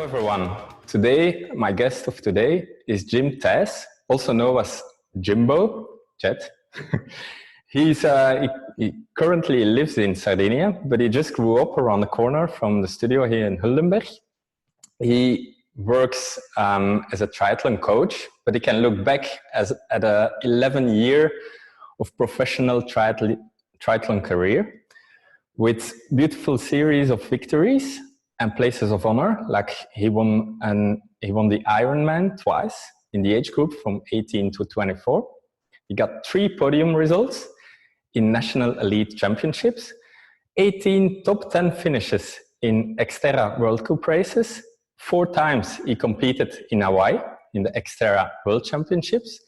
everyone. Today, my guest of today is Jim Thijs, also known as Jimbo, Jet. He currently lives in Sardinia, but he just grew up around the corner from the studio here in Huldenberg. He works as a triathlon coach, but he can look back at a 11-year of professional triathlon career with beautiful series of victories and places of honor. Like he won the Ironman twice in the age group from 18 to 24. He got 3 podium results in national elite championships, 18 top 10 finishes in Xterra World Cup races. 4 times he competed in Hawaii in the Xterra World Championships,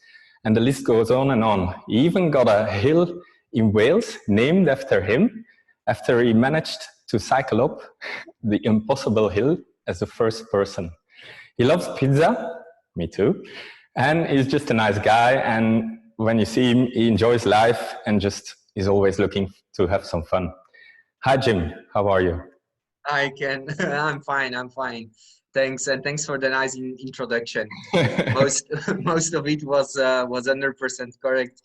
and the list goes on and on. He even got a hill in Wales named after him, after he managed to cycle up the impossible hill as the first person. He loves pizza, me too, and he's just a nice guy, and when you see him, he enjoys life and just is always looking to have some fun. Hi Jim, how are you? Hi Ken, I'm fine. Thanks, and thanks for the nice introduction. most of it was 100% correct.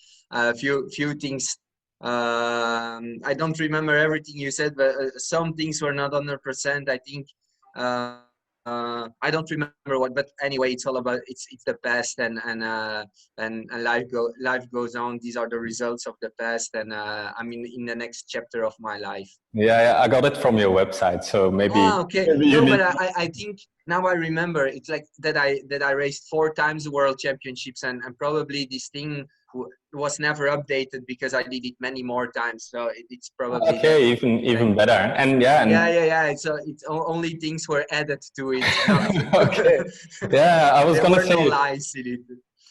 Few things I don't remember everything you said, but some things were not 100%. I think I don't remember what, but anyway, it's all about it's the past, and life goes on. These are the results of the past, and I'm in the next chapter of my life. Yeah, I got it from your website, so maybe. Okay. No, but I think now I remember. It's like that I raced 4 times World Championships, and probably this thing was never updated because I did it many more times. So it's probably okay, even better. And yeah. So it's only things were added to it. Okay. Yeah, I was gonna say no lies in it.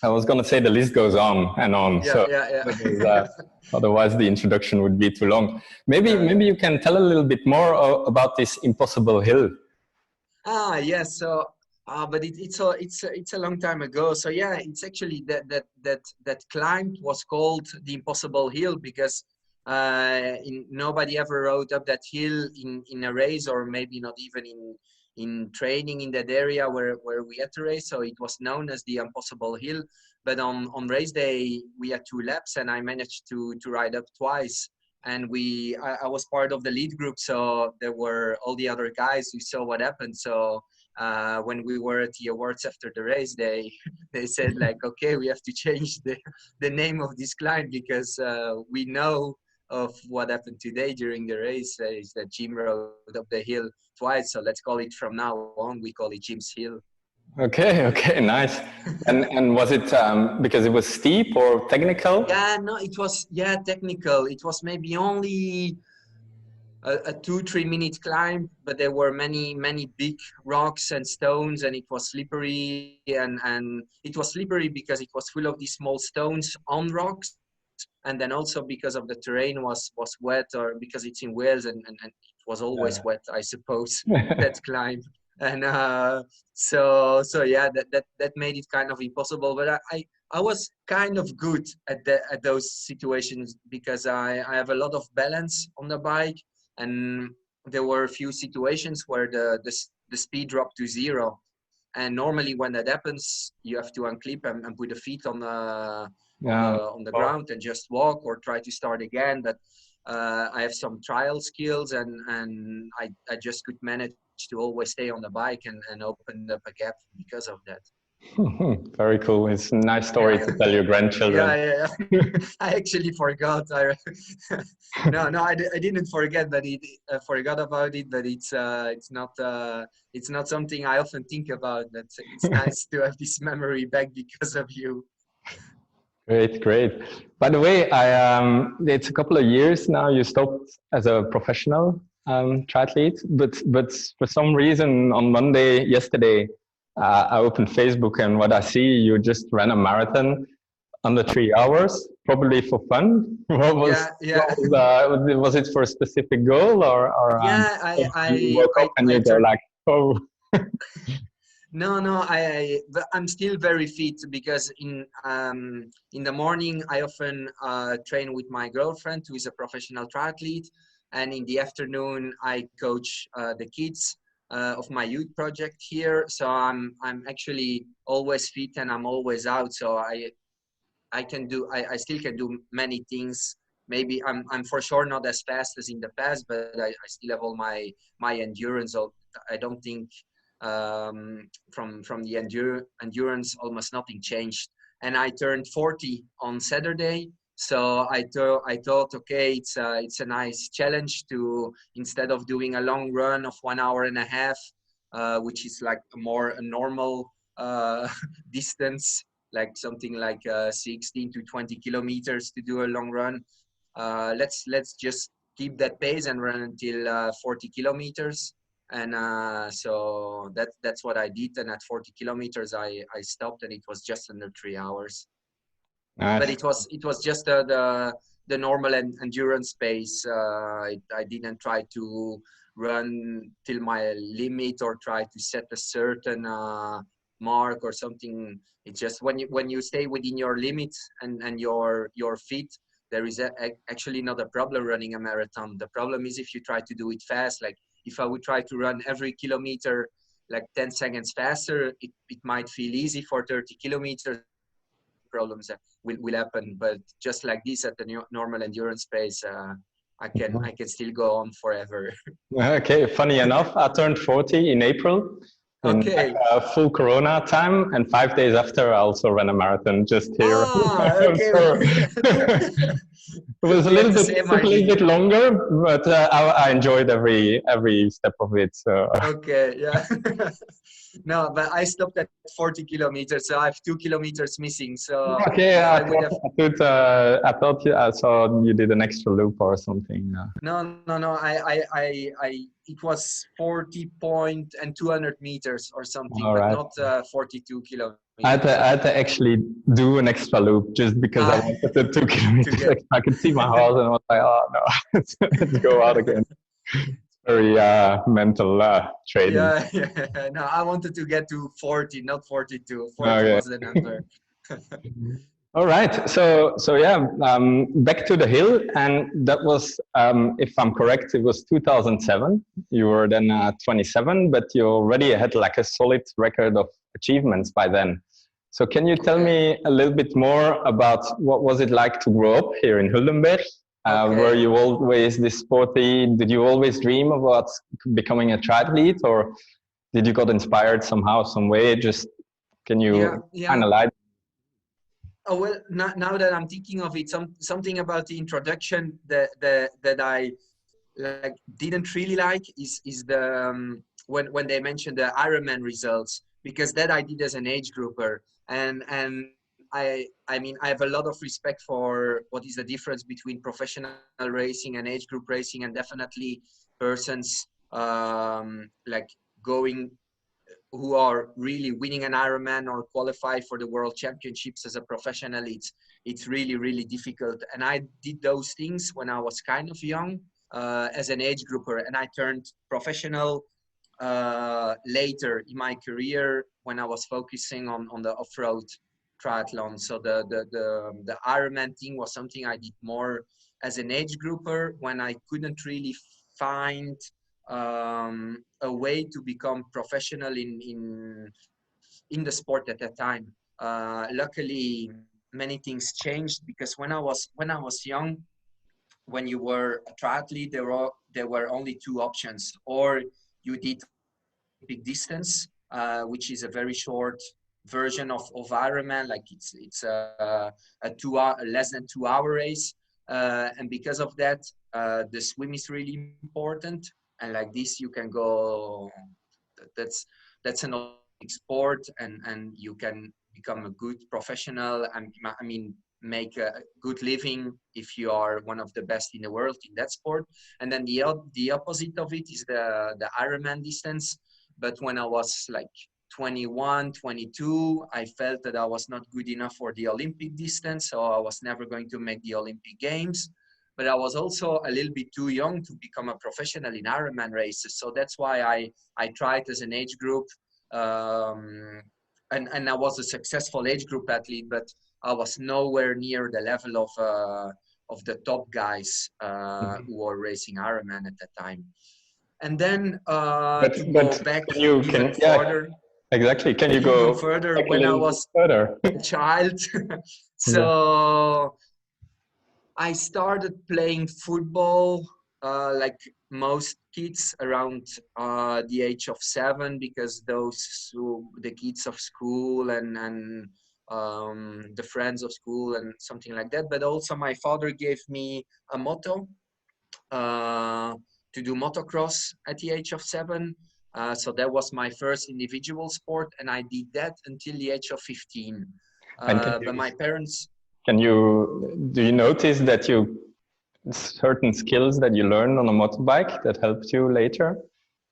I was gonna say the list goes on and on. Yeah. Because, otherwise, the introduction would be too long. Maybe you can tell a little bit more about this impossible hill. Yes. So. But it's a long time ago. So yeah, it's actually that climb was called the Impossible Hill because nobody ever rode up that hill in a race, or maybe not even in training in that area where we had to race. So it was known as the Impossible Hill. But on race day we had 2 laps, and I managed to ride up twice. And I was part of the lead group, so there were all the other guys who saw what happened. So when we were at the awards after the race, they said like, okay, we have to change the name of this climb because we know of what happened today during the race is that Jim rode up the hill twice. So let's call it from now on, we call it Jim's Hill. Okay, nice. And was it because it was steep or technical? Yeah, no, it was technical. It was maybe only a 2-3 minute climb, but there were many big rocks and stones, and it was slippery, and it was slippery because it was full of these small stones on rocks, and then also because of the terrain was wet, or because it's in Wales and it was always wet, I suppose. That climb. And so yeah, that made it kind of impossible. But I was kind of good at those situations because I have a lot of balance on the bike, and there were a few situations where the speed dropped to 0. And normally when that happens, you have to unclip and put the feet on the ground and just walk or try to start again. But I have some trial skills, and I just could manage to always stay on the bike and open up a gap because of that. Very cool. It's a nice story to tell your grandchildren. Yeah. I actually forgot. No, I didn't forget, but I forgot about it. But it's not something I often think about. It's nice to have this memory back because of you. Great. By the way, it's a couple of years now you stopped as a professional triathlete, but for some reason on Monday, yesterday, I opened Facebook, and what I see, you just ran a marathon under 3 hours, probably for fun. Was it for a specific goal, or you woke up and you go like, oh. No, but I'm still very fit because in the morning I often train with my girlfriend, who is a professional triathlete, and in the afternoon I coach the kids of my youth project here. So I'm actually always fit and I'm always out. So I still can do many things. Maybe I'm for sure not as fast as in the past, but I still have all my endurance. So I don't think from the endurance almost nothing changed. And I turned 40 on Saturday. So I thought, okay, it's a nice challenge to, instead of doing a long run of 1 hour and a half, which is like a normal distance, like something like 16 to 20 kilometers to do a long run. Let's just keep that pace and run until 40 kilometers. And so that's what I did. And at 40 kilometers, I stopped, and it was just under 3 hours. But Nice. it was just the normal endurance pace. I didn't try to run till my limit or try to set a certain mark or something. It's just when you stay within your limits and your fit, there is actually not a problem running a marathon. The problem is if you try to do it fast. Like if I would try to run every kilometer like 10 seconds faster, it might feel easy for 30 kilometers. Problems that will happen, but just like this at the normal endurance pace, I can still go on forever. Okay, funny enough, I turned 40 in April in Okay. full Corona time, and 5 days after I also ran a marathon just here. Okay. So, it was We have the same took a little idea. bit longer, but I enjoyed every step of it. So. Okay, yeah. No, but I stopped at 40 kilometers, so I have 2 kilometers missing. So Okay, if I would have I thought I saw you did an extra loop or something. no, it was 40 point and 200 meters or something, All but right. not 42 kilometers. I had to actually do an extra loop just because I wanted the 2 kilometers. get- I could see my house and I was like, oh no, let's go out again. Very mental training. Yeah. No, I wanted to get to 40, not 42. 40 Okay. was the number. All right. So yeah, back to the hill, and that was, if I'm correct, it was 2007. You were then 27, but you already had like a solid record of achievements by then. So can you tell me a little bit more about what was it like to grow up here in Huldenberg? Were you always this sporty? Did you always dream about becoming a triathlete, or did you got inspired somehow, some way? Just can you analyze? Oh well, now that I'm thinking of it, something about the introduction that I like didn't really like is the when they mentioned the Ironman results, because that I did as an age grouper, and I mean I have a lot of respect for what is the difference between professional racing and age group racing, and definitely persons like going who are really winning an Ironman or qualify for the World Championships as a professional. It's really difficult, and I did those things when I was kind of young as an age grouper, and I turned professional later in my career when I was focusing on the off-road triathlon. So the Ironman thing was something I did more as an age grouper when I couldn't really find a way to become professional in the sport at that time. Luckily, many things changed, because when I was young, when you were a triathlete, there were only two options: or you did Olympic distance, which is a very short version of Ironman, like it's a less than 2 hour race, and because of that, the swim is really important. And like this, you can go. That's an Olympic sport, and you can become a good professional. And I mean, make a good living if you are one of the best in the world in that sport. And then the opposite of it is the Ironman distance. But when I was like 21, 22, I felt that I was not good enough for the Olympic distance, so I was never going to make the Olympic Games. But I was also a little bit too young to become a professional in Ironman races. So that's why I tried as an age group. And I was a successful age group athlete, but I was nowhere near the level of the top guys who were racing Ironman at that time. And then to go but back can even further, exactly. Can you even go further back a when I little bit was further? a child. Yeah. So I started playing football like most kids around the age of 7, because the kids of school and the friends of school and something like that. But also my father gave me a motto uh, to do motocross at the age of 7. So that was my first individual sport, and I did that until the age of 15. And But my parents, do you notice that certain skills that you learned on a motorbike that helped you later?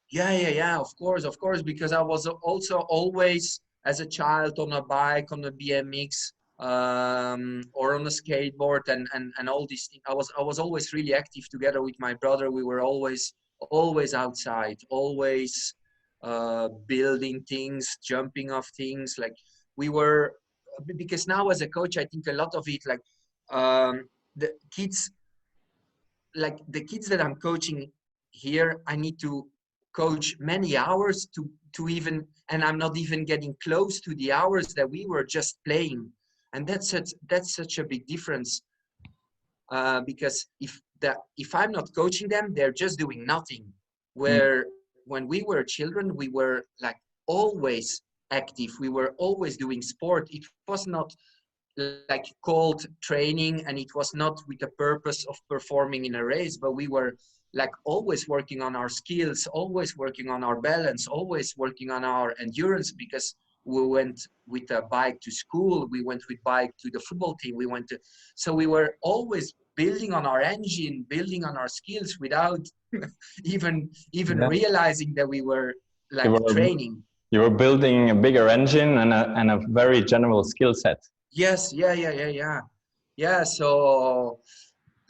yeah, of course, because I was also always as a child on a bike, on a BMX, or on a skateboard, and all these things. I was always really active together with my brother. We were always outside, always building things, jumping off things. Like we were, because now as a coach, I think a lot of it, like the kids, like the kids that I'm coaching here, I need to coach many hours to even, and I'm not even getting close to the hours that we were just playing. And that's such a big difference, because if I'm not coaching them, they're just doing nothing. Mm. Where when we were children, we were like always active. We were always doing sport. It was not like called training, and it was not with the purpose of performing in a race, but we were like always working on our skills, always working on our balance, always working on our endurance, because we went with a bike to school, we went with bike to the football team, so we were always building on our engine, building on our skills without even Yeah. realizing that we were You like were training. you were building a bigger engine and a very general skill set. Yes, yeah.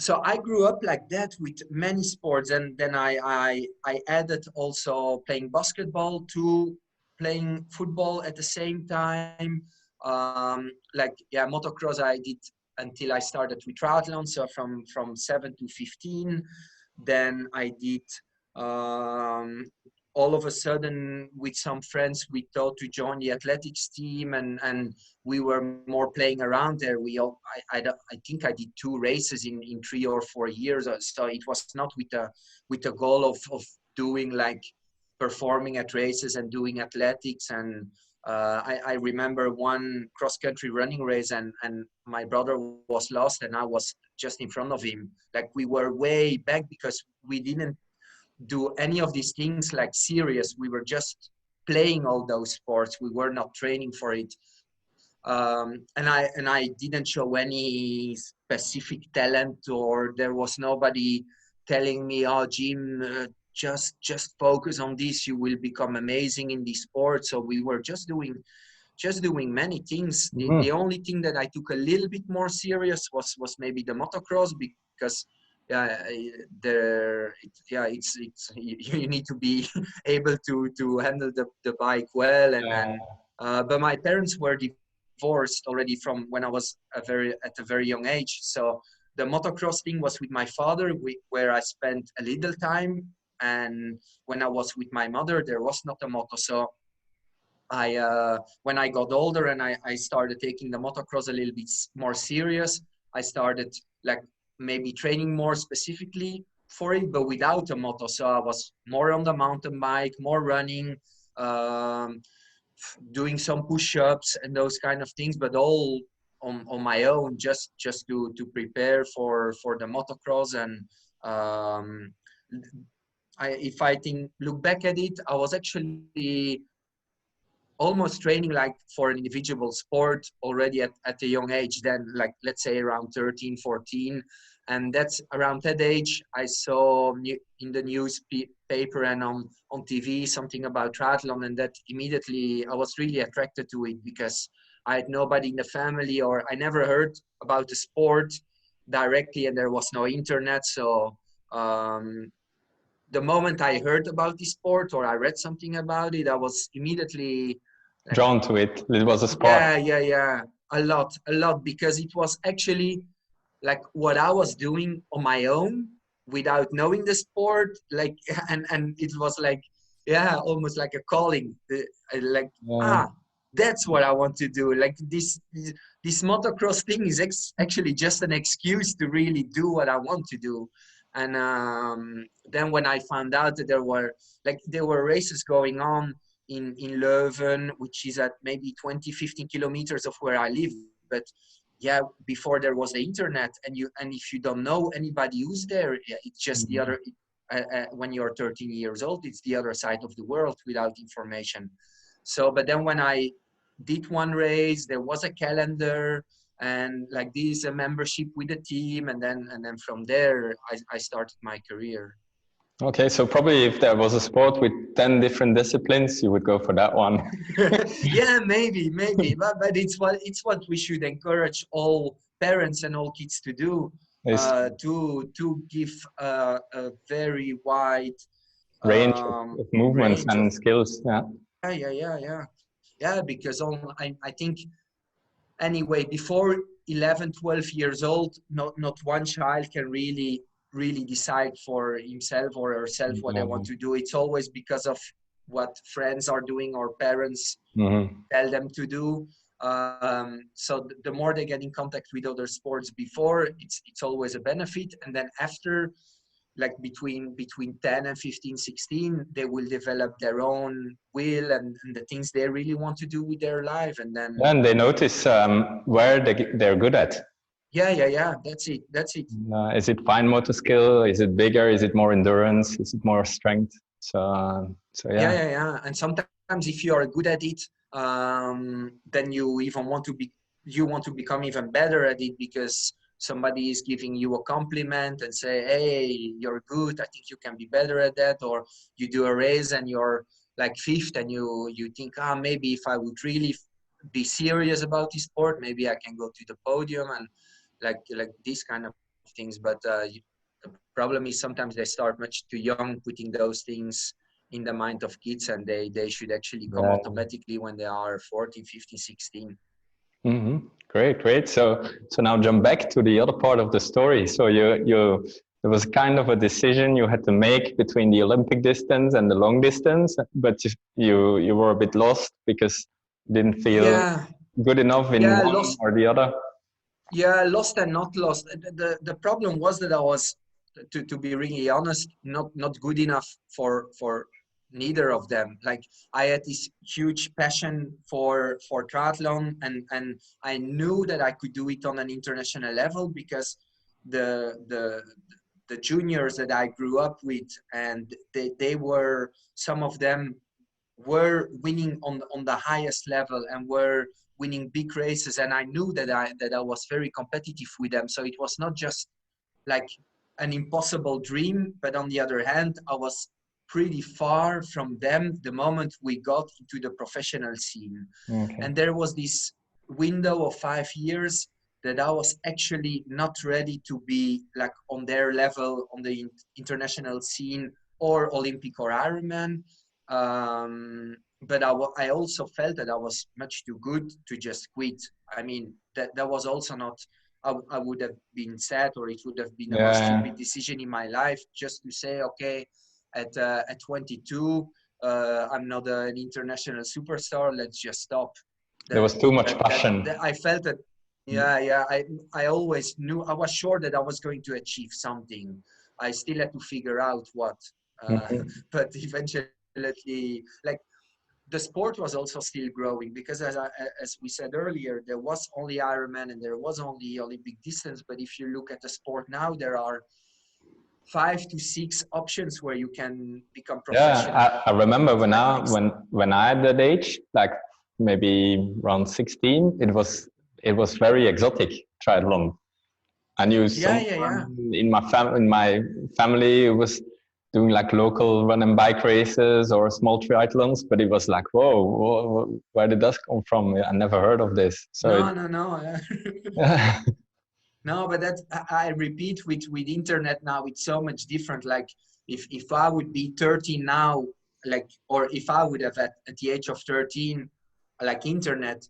So I grew up like that with many sports, and then I added also playing basketball to playing football at the same time. Like yeah, motocross I did until I started with triathlon. So from 7 to 15, then I did. All of a sudden, with some friends, we thought to join the athletics team, and we were more playing around there. I think I did 2 races in 3 or 4 years. So it was not with the goal of doing like performing at races and doing athletics. And I remember one cross country running race, and my brother was lost, and I was just in front of him. Like we were way back because we didn't do any of these things like serious. We were just playing all those sports. We were not training for it. And I didn't show any specific talent, or there was nobody telling me, "Oh, Jim, just focus on this. You will become amazing in this sport." So we were just doing many things. The only thing that I took a little bit more serious was maybe the motocross, because it's you need to be able to handle the bike well, and but my parents were divorced already from when I was at a very young age. So the motocross thing was with my father, where I spent a little time, and when I was with my mother, there was not a moto. So when I got older and I started taking the motocross a little bit more serious, I started like maybe training more specifically for it, but without a moto. So I was more on the mountain bike, more running, doing some push-ups and those kind of things, but all on my own, just to prepare for the motocross. And if I look back at it, I was actually almost training like for an individual sport already at a young age, then like let's say around 13 14. And that's around that age I saw in the newspaper and on TV something about triathlon, and that immediately I was really attracted to it, because I had nobody in the family, or I never heard about the sport directly, and there was no internet. So the moment I heard about this sport or I read something about it, I was immediately like, Drawn to it. It was a spark. yeah, a lot, because it was actually like what I was doing on my own without knowing the sport, like, and it was like, yeah, almost like a calling, like, that's what I want to do. Like this motocross thing is actually just an excuse to really do what I want to do. And then when I found out that there were races going on in Leuven, which is at maybe 20-15 kilometers of where I live, but yeah, before there was the internet, and if you don't know anybody who's there, it's just the other. When you're 13 years old, it's the other side of the world without information. So, but then when I did one race, there was a calendar and like this, a membership with the team, and then from there I started my career. Okay, so probably if there was a sport with 10 different disciplines, you would go for that one. Yeah, maybe, but it's what we should encourage all parents and all kids to do, to give a very wide range of movements and skills. Yeah, because I think anyway, before 11, 12 years old, not one child can really decide for himself or herself what they want to do. It's always because of what friends are doing or parents tell them to do. So the more they get in contact with other sports before, it's always a benefit. And then after, like between 10 and 15, 16, they will develop their own will and the things they really want to do with their life. And then they notice where they're good at. Yeah. That's it. Is it fine motor skill? Is it bigger? Is it more endurance? Is it more strength? So yeah. Yeah. And sometimes if you are good at it, then you even want to become even better at it, because somebody is giving you a compliment and say, hey, you're good, I think you can be better at that. Or you do a race and you're like fifth, and you think, maybe if I would really be serious about this sport, maybe I can go to the podium, and like these kind of things. But the problem is sometimes they start much too young, putting those things in the mind of kids, and they should actually come automatically when they are 14, 15, 16. Great. So now jump back to the other part of the story. So you there was kind of a decision you had to make between the Olympic distance and the long distance, but you were a bit lost because you didn't feel good enough in one or the other. Yeah, lost and not lost. The problem was that I was, to be really honest, not good enough for neither of them. Like, I had this huge passion for triathlon, and I knew that I could do it on an international level, because the juniors that I grew up with, and they were, some of them were winning on the highest level and were winning big races, and I knew that I was very competitive with them. So it was not just like an impossible dream, but on the other hand, I was pretty far from them the moment we got into the professional scene. And there was this window of 5 years that I was actually not ready to be like on their level on the international scene or Olympic or Ironman. But I also felt that I was much too good to just quit. I mean, that was also not, I would have been sad, or it would have been the most stupid decision in my life, just to say, okay, at 22, I'm not an international superstar, let's just stop. There was too much passion. I felt that, I always knew, I was sure that I was going to achieve something. I still had to figure out what. But eventually, like, the sport was also still growing, because as we said earlier, there was only Ironman and there was only Olympic distance. But if you look at the sport now, there are 5 to 6 options where you can become professional. Yeah, I remember when I had that age, like maybe around 16, it was very exotic, triathlon. I knew in my family it was doing like local run and bike races or small triathlons, but it was like, whoa, where did that come from? I never heard of this. So no. No, but that's, I repeat, with internet now, it's so much different. Like, if I would be 13 now, like, or if I would have at the age of 13, like, internet,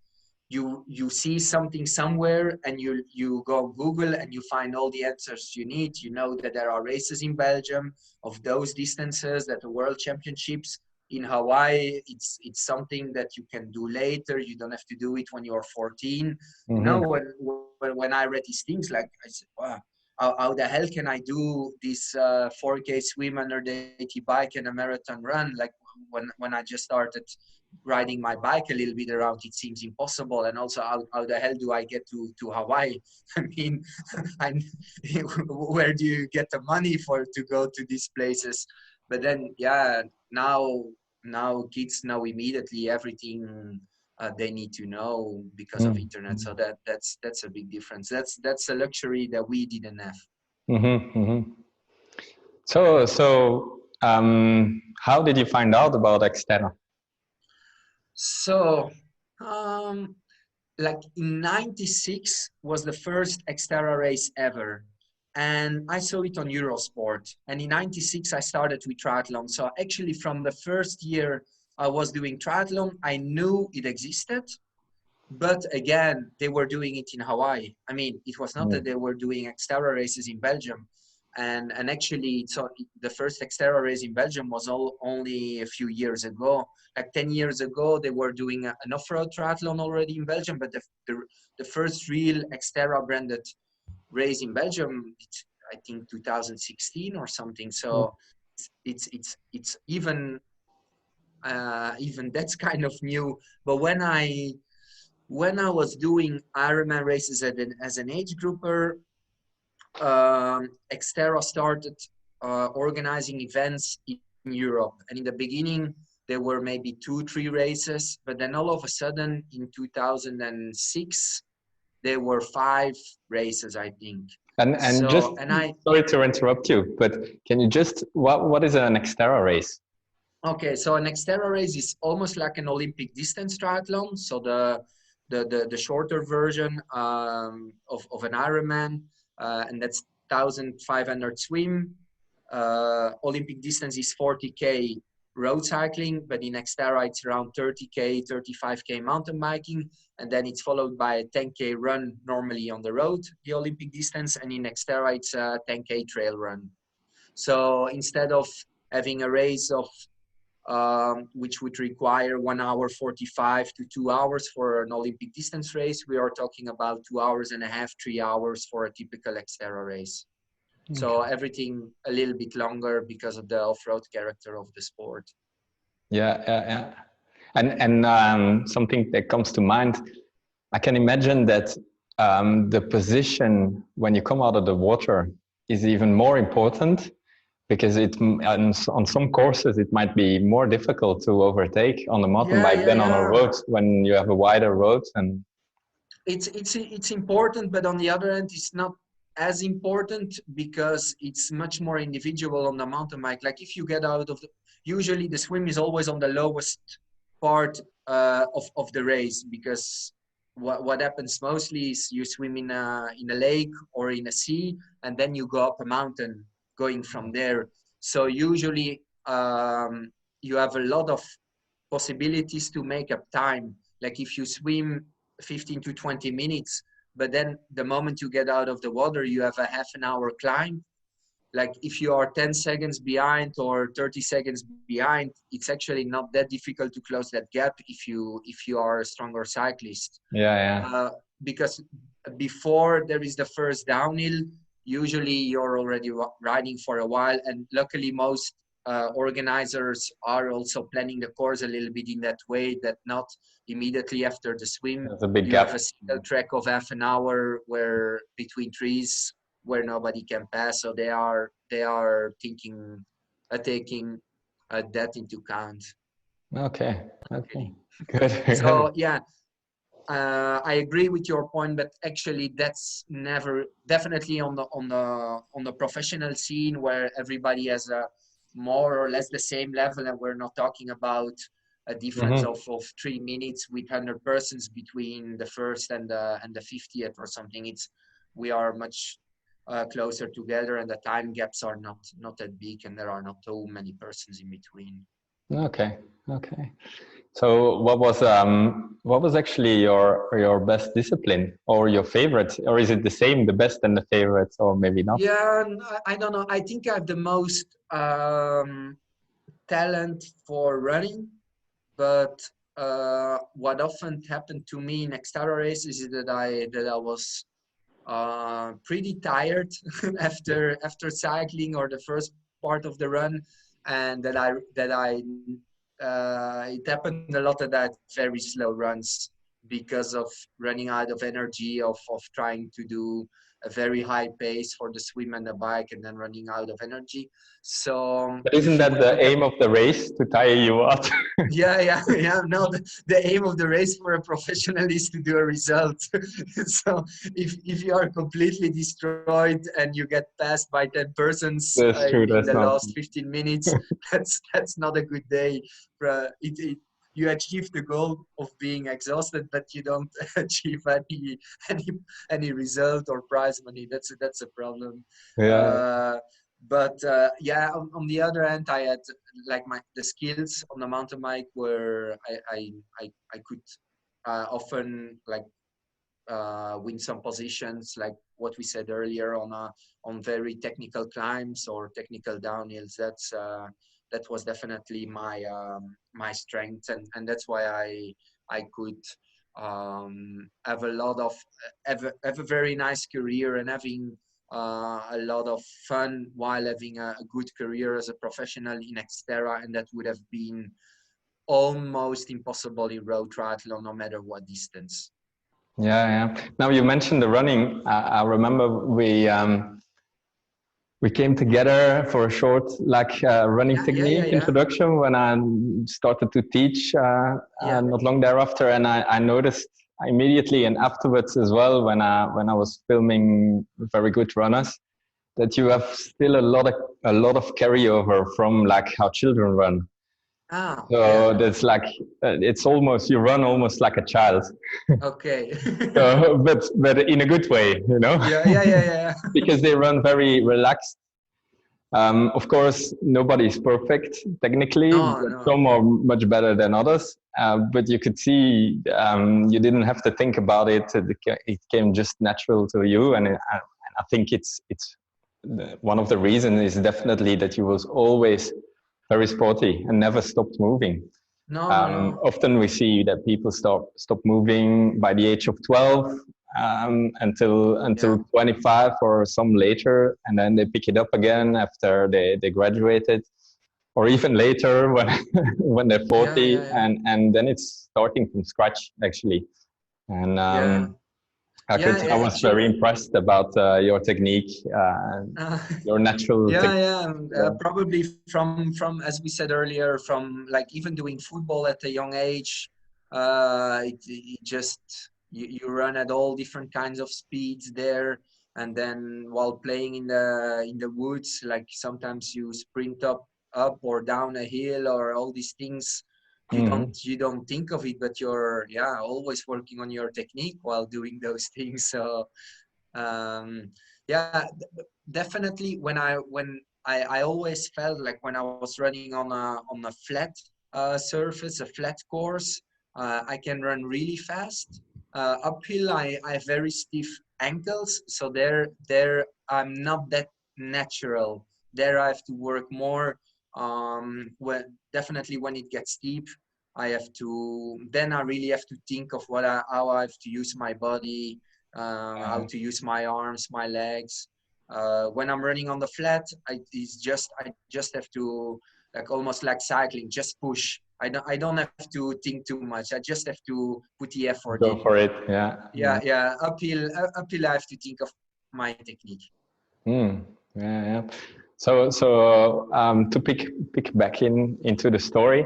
you see something somewhere and you go Google and you find all the answers you need. You know that there are races in Belgium of those distances, that the World Championships in Hawaii, it's something that you can do later. You don't have to do it when you're 14. You know, when I read these things, like I said, wow, how the hell can I do this 4K swim under the 80 bike and a marathon run? Like when I just started riding my bike a little bit around, it seems impossible. And also, how the hell do I get to Hawaii? I mean, where do you get the money to go to these places? But then, yeah, now kids know immediately everything they need to know because of internet. So that's a big difference. That's a luxury that we didn't have. So how did you find out about Xterra? So, like in '96 was the first Xterra race ever. And I saw it on Eurosport. And in '96, I started with triathlon. So actually from the first year I was doing triathlon, I knew it existed. But again, they were doing it in Hawaii. I mean, it was not that they were doing Xterra races in Belgium. And actually, so the first Xterra race in Belgium was only a few years ago. Like 10 years ago, they were doing an off-road triathlon already in Belgium. But the first real Xterra branded race in Belgium, it's, I think 2016 or something. So it's even that's kind of new. But when I was doing Ironman races as an age grouper, Xterra started organizing events in Europe. And in the beginning, there were maybe 2-3 races. But then all of a sudden, in 2006, there were 5 races, I think. Sorry to interrupt you, but can you just, what is an Xterra race? Okay, so an Xterra race is almost like an Olympic distance triathlon. So the shorter version of an Ironman, and that's 1,500 swim. Olympic distance is 40K road cycling, but in Xterra it's around 30K, 35K mountain biking, and then it's followed by a 10K run normally on the road, the Olympic distance, and in Xterra it's a 10K trail run. So instead of having a race of which would require 1 hour 45 to 2 hours for an Olympic distance race, we are talking about 2 hours and a half, 3 hours for a typical Xterra race. Okay. So everything a little bit longer because of the off-road character of the sport. Yeah. And something that comes to mind, I can imagine that the position when you come out of the water is even more important, because on some courses it might be more difficult to overtake on a mountain bike than on a road when you have a wider road. And it's important, but on the other hand, it's not as important because it's much more individual on the mountain bike. Like if you get out of usually the swim is always on the lowest part of the race, because what happens mostly is you swim in a lake or in a sea, and then you go up a mountain going from there. So usually you have a lot of possibilities to make up time. Like if you swim 15 to 20 minutes, but then the moment you get out of the water, you have a half an hour climb. Like if you are 10 seconds behind or 30 seconds behind, it's actually not that difficult to close that gap if you are a stronger cyclist. Because before there is the first downhill, usually you're already riding for a while, and luckily most organizers are also planning the course a little bit in that way, that not immediately after the swim you have a single track of half an hour where between trees where nobody can pass. So they are thinking taking that into account. Okay good. So yeah, I agree with your point, but actually that's never definitely on the professional scene where everybody has a more or less the same level, and we're not talking about a difference of 3 minutes with 100 persons between the first and the 50th or something. We are much closer together, and the time gaps are not that big, and there are not too many persons in between. Okay. Okay. So what was actually your best discipline or your favorite, or is it the same, the best and the favorite, or maybe not? Yeah, I don't know. I think I have the most talent for running, but what often happened to me in Xterra races is that I was pretty tired after cycling or the first part of the run, and that I it happened a lot that I had very slow runs because of running out of energy of trying to do a very high pace for the swim and the bike and then running out of energy. So But isn't if you that would the look at aim of the race, to tire you out? yeah. No, the aim of the race for a professional is to do a result. So if you are completely destroyed and you get passed by 10 persons That's true. in That's the not. last 15 minutes, that's not a good day. You achieve the goal of being exhausted, but you don't achieve any any result or prize money. That's a problem. Yeah. Uh, but yeah, on the other hand, I had like the skills on the mountain bike where I could often like win some positions, like what we said earlier on very technical climbs or technical downhills. That was definitely my strength, and that's why I could have a lot of have a very nice career and having a lot of fun while having a good career as a professional in Xterra, and that would have been almost impossible in road triathlon, no matter what distance. Yeah, yeah. Now you mentioned the running. I remember we came together for a short running technique Yeah. introduction when I started to teach Yeah. not long thereafter, and I noticed immediately and afterwards as well when I was filming very good runners that you have still a lot of carryover from like how children run. Ah, So yeah. that's like it's almost, you run almost like a child. Okay. So, but in a good way, you know, Yeah. because they run very relaxed. Of course, nobody is perfect technically, No, but no. some are much better than others. But you could see you didn't have to think about it. It came just natural to you, and I think it's one of the reasons is definitely that you was always very sporty and never stopped moving. No. Often we see that people stop moving by the age of 12 until Yeah. 25 or some later, and then they pick it up again after they graduated, or even later when when they're 40, Yeah. and then it's starting from scratch actually. And Yeah. I Yeah. was very Actually, impressed about your technique, uh, your natural technique. probably from as we said earlier, from like even doing football at a young age, it just you run at all different kinds of speeds there, and then while playing in the woods, like sometimes you sprint up or down a hill or all these things. Mm-hmm. You don't think of it, but you're always working on your technique while doing those things. So um, yeah, definitely when I always felt like when I was running on a flat surface, a flat course, I can run really fast. Uphill, I have very stiff ankles, so there I'm not that natural. There I have to work more. Definitely when it gets steep, I really have to think of how I have to use my body, how to use my arms, my legs. When I'm running on the flat, I just have to, like almost like cycling, just push. I don't have to think too much. I just have to put the effort Go in. for it. Yeah. Yeah. Uphill, I have to think of my technique. Mm, yeah. To pick back into the story.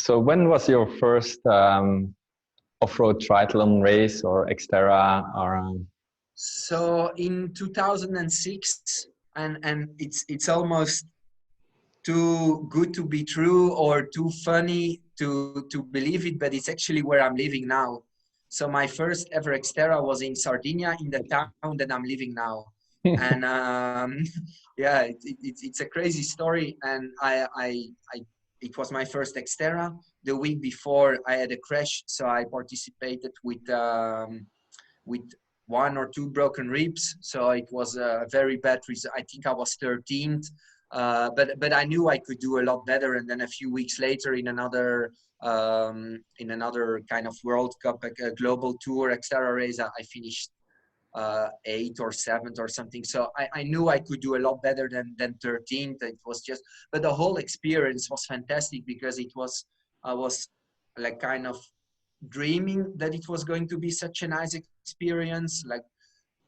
So when was your first off-road triathlon race or Xterra or? So in 2006, and it's almost too good to be true or too funny to believe it, but it's actually where I'm living now. So my first ever Xterra was in Sardinia, in the town that I'm living now. And yeah, it's a crazy story. And I it was my first Xterra. The week before I had a crash, so I participated with 1 or 2 broken ribs. So it was a very bad result. I think I was 13th, but I knew I could do a lot better. And then a few weeks later, in another kind of World Cup, a global tour Xterra race, I finished 8th or 7th or something. So I knew I could do a lot better than 13th. It was just, but the whole experience was fantastic because I was like kind of dreaming that it was going to be such a nice experience, like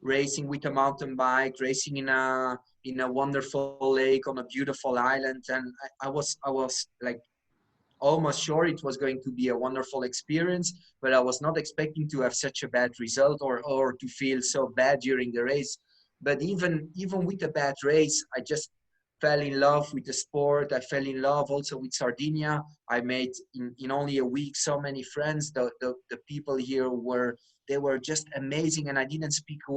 racing with a mountain bike, racing in a wonderful lake on a beautiful island. And I was like almost sure it was going to be a wonderful experience, but I was not expecting to have such a bad result or to feel so bad during the race. But even with a bad race, I just fell in love with the sport. I fell in love also with Sardinia. I made in only a week so many friends. The people here were just amazing, and I didn't speak a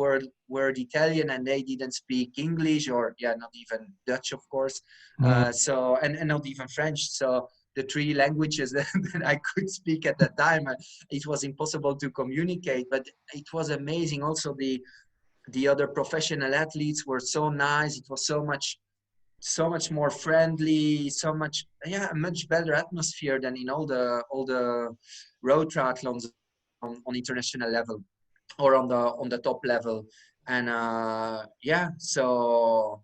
word Italian, and they didn't speak English, or not even Dutch, of course. So and not even French. So the 3 languages that I could speak at that time, it was impossible to communicate. But it was amazing. Also, the other professional athletes were so nice. It was so much more friendly, a much better atmosphere than in all the road triathlons on international level or on the top level. And so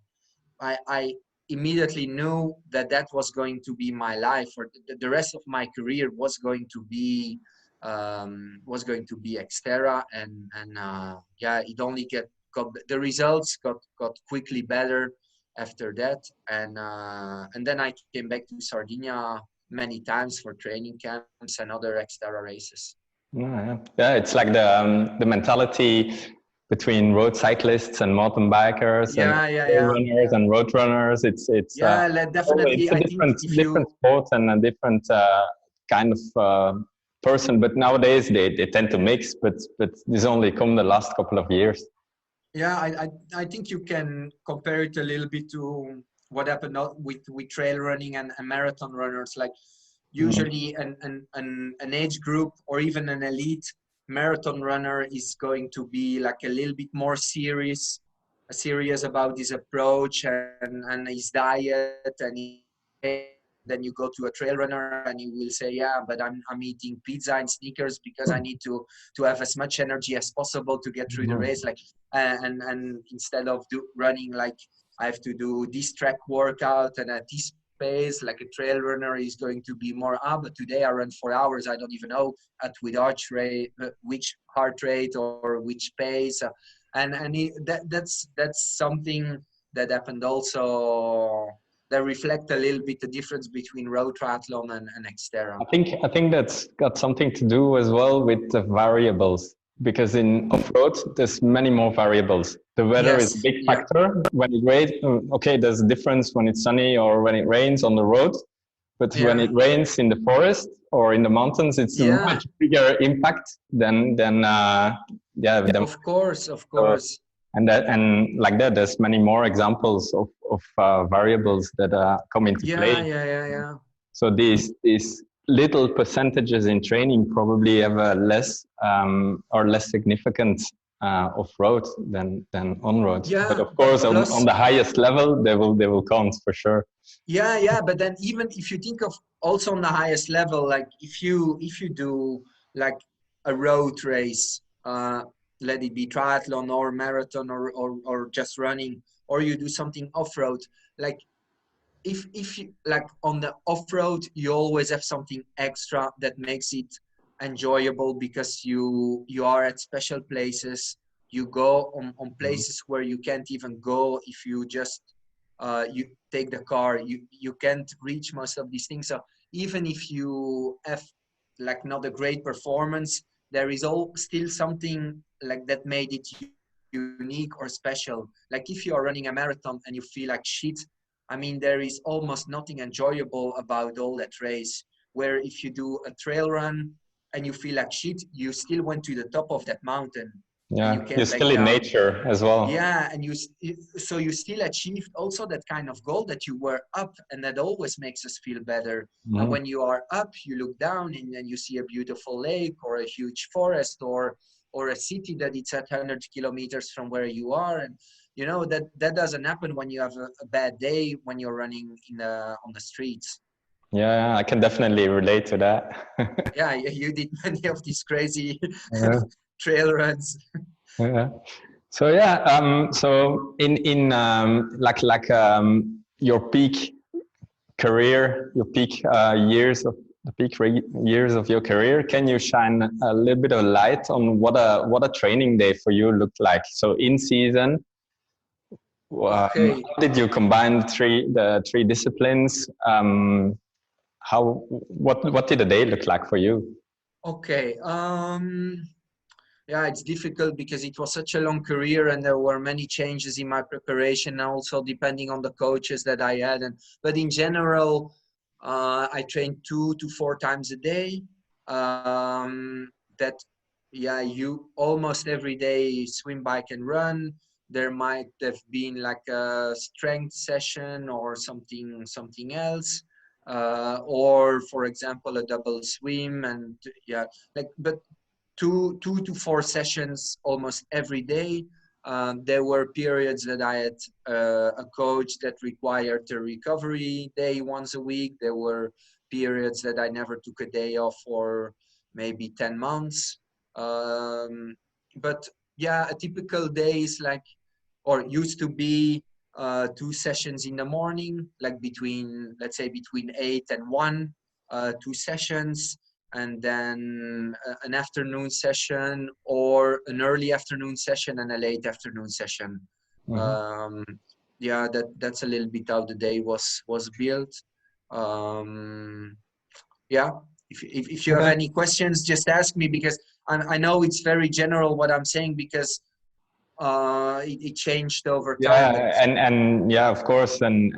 I immediately knew that was going to be my life, or the rest of my career was going to be Xterra. And it only got the results got quickly better after that. And then I came back to Sardinia many times for training camps and other Xterra races. Yeah, it's like the mentality between road cyclists and mountain bikers and runners and road runners. It's definitely. It's a different sport and a different kind of person. But nowadays they tend to mix. But this only come the last couple of years. Yeah, I think you can compare it a little bit to what happened with trail running and marathon runners. Like usually an age group or even an elite marathon runner is going to be like a little bit more serious about his approach and his diet. And then you go to a trail runner and you will say, but I'm eating pizza and Snickers because I need to have as much energy as possible to get through the race. Like and instead of running, like I have to do this track workout and at this pace. Like a trail runner is going to be more, but today I run 4 hours. I don't even know which heart rate or which pace. That's something that happened also, that reflect a little bit the difference between road triathlon and Xterra. I think that's got something to do as well with the variables, because in off-road there's many more variables. The weather is a big factor. When it rains, okay, there's a difference when it's sunny or when it rains on the road, but when it rains in the forest or in the mountains, it's a much bigger impact than of course. And like that, there's many more examples of variables that come into play. So these little percentages in training probably have a less significant off-road than on-road. But of course, on the highest level, they will count for sure. But then even if you think of also on the highest level, like if you do like a road race, let it be triathlon or marathon or just running, or you do something off-road, like if you like on the off-road, you always have something extra that makes it enjoyable because you are at special places. You go on places where you can't even go if you just you take the car. You can't reach most of these things. So even if you have like not a great performance, there is still something like that made it unique or special. Like if you are running a marathon and you feel like shit, I mean, there is almost nothing enjoyable about all that race. Where if you do a trail run and you feel like shit, you still went to the top of that mountain. Yeah, and you you're came back still in down. nature as well. Yeah, and so you still achieved also that kind of goal that you were up, and that always makes us feel better. And when you are up, you look down and then you see a beautiful lake or a huge forest or a city that it's at 100 kilometers from where you are. And you know that doesn't happen when you have a bad day when you're running on the streets. Yeah, I can definitely relate to that. Yeah, you did many of these crazy Yeah. trail runs. Yeah. So yeah, so in your peak career, your peak years of your career, can you shine a little bit of light on what a training day for you looked like? So in season, Okay. how did you combine the three disciplines? What did a day look like for you? Okay. Yeah, it's difficult because it was such a long career and there were many changes in my preparation, also depending on the coaches that I had. But in general, I trained 2 to 4 times a day. That, yeah, you almost every day swim, bike, and run. There might have been like a strength session or something else, or for example a double swim, and yeah, like but 2 to 4 sessions almost every day. There were periods that I had a coach that required a recovery day once a week. There were periods that I never took a day off for maybe 10 months. But yeah, a typical day is like, or used to be 2 sessions in the morning, like let's say between 8 and 1, 2 sessions, and then an afternoon session or an early afternoon session and a late afternoon session. Um, yeah, that's a little bit how the day was built. Um, yeah, if you have Okay. any questions, just ask me, because I know it's very general what I'm saying, because it changed over time. But Yeah, and yeah, of course, and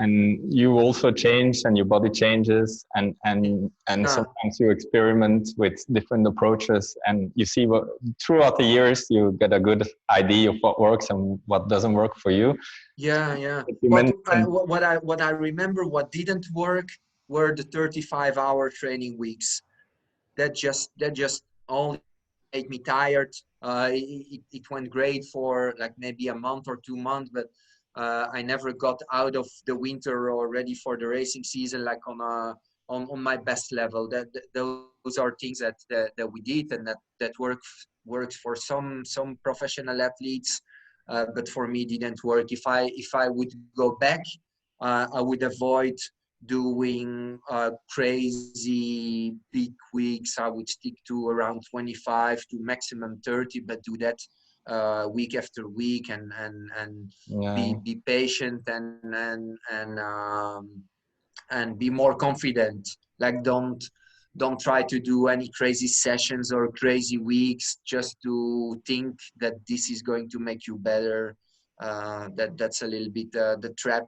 you also change, and your body changes, and yeah, sometimes you experiment with different approaches, and you see what throughout the years you get a good idea of what works and what doesn't work for you. yeah. But you mentioned, What I remember, what didn't work were the 35-hour training weeks. That just only made me tired. It went great for like maybe a month or 2 months, but I never got out of the winter or ready for the racing season like on my best level. Those are things that we did, and that works for some professional athletes, but for me didn't work. If I would go back, I would avoid doing crazy big weeks. I would stick to around 25 to maximum 30, but do that week after week, and yeah, be patient and be more confident. Like don't try to do any crazy sessions or crazy weeks just to think that this is going to make you better. That's a little bit the trap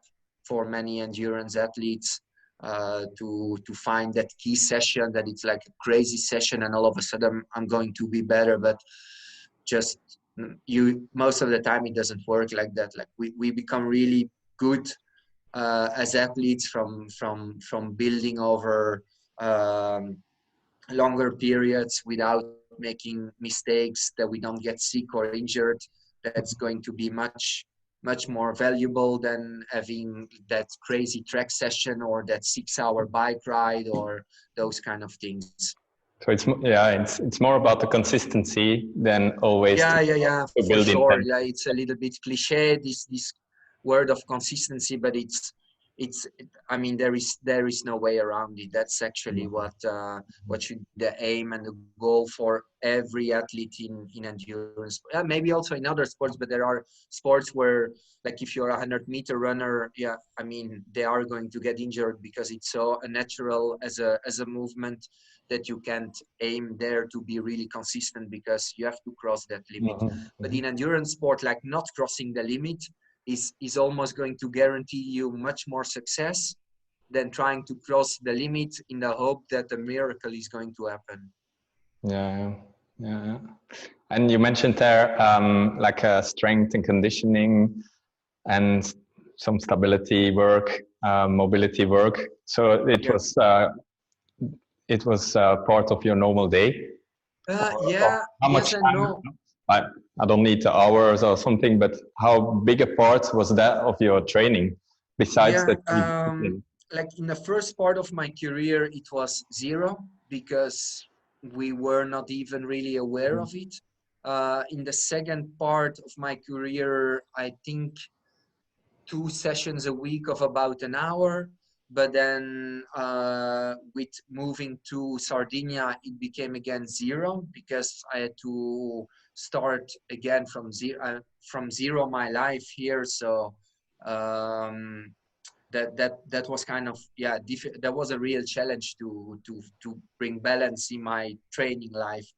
for many endurance athletes, to find that key session that it's like a crazy session and all of a sudden I'm going to be better. But just most of the time it doesn't work like that. Like we become really good as athletes from building over longer periods without making mistakes, that we don't get sick or injured. That's going to be much more valuable than having that crazy track session or that 6-hour bike ride or those kind of things. so it's more about the consistency than always Yeah, to for build sure. intent. Yeah, it's a little bit cliche, this word of consistency, but I mean, there is no way around it. That's actually what should be the aim and the goal for every athlete in endurance. Maybe also in other sports, but there are sports where, like if you're a 100-meter runner, yeah, I mean, they are going to get injured because it's so unnatural as a movement that you can't aim there to be really consistent, because you have to cross that limit. But in endurance sport, like not crossing the limit is almost going to guarantee you much more success than trying to cross the limit in the hope that a miracle is going to happen. Yeah, yeah. And you mentioned there like strength and conditioning and some stability work, mobility work. So it was part of your normal day. Yeah, How much yes and time? no. I don't need the hours or something, but how big a part was that of your training besides Yeah, the discipline? like in the first part of my career, it was zero because we were not even really aware of it. In the second part of my career, I think 2 sessions a week of about an hour. But then with moving to Sardinia, it became again zero because I had to start again from zero my life here. So um, that was kind of that was a real challenge to bring balance in my training life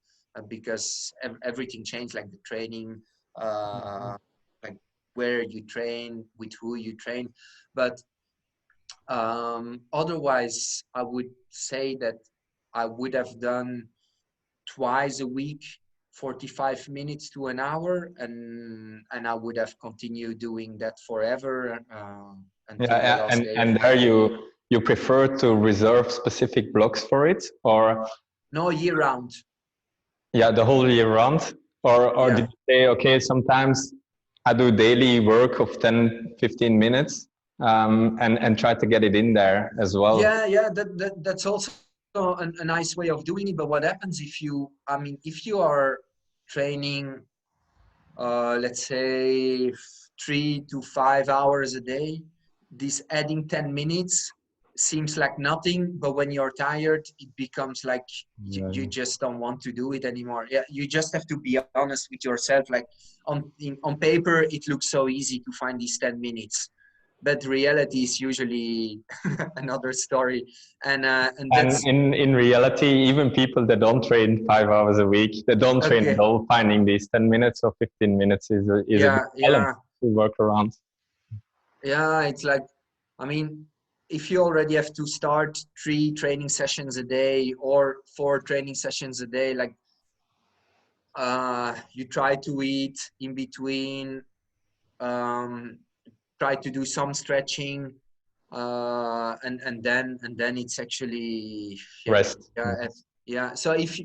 because everything changed, like the training, like where you train, with who you train. But otherwise I would say that I would have done twice a week 45 minutes to an hour, and I would have continued doing that forever until the Yeah, last day of and my there career. you prefer to reserve specific blocks for it, or No, year round. yeah, the whole year round, or Yeah. did you say okay, sometimes I do daily work of 10-15 minutes, and try to get it in there as well. Yeah, that's also a nice way of doing it. But what happens if if you are training, let's say 3 to 5 hours a day, this adding 10 minutes seems like nothing, but when you're tired, it becomes like you just don't want to do it anymore. Yeah, you just have to be honest with yourself. Like on paper, it looks so easy to find these 10 minutes, but reality is usually another story. And And that's in reality, even people that don't train 5 hours a week, they don't train at okay. all, finding these 10 minutes or 15 minutes is a big Yeah, challenge yeah, to work around. yeah. It's like, I mean, if you already have to start 3 training sessions a day or 4 training sessions a day, like you try to eat in between, um, try to do some stretching, and then it's actually Rest. yeah. So if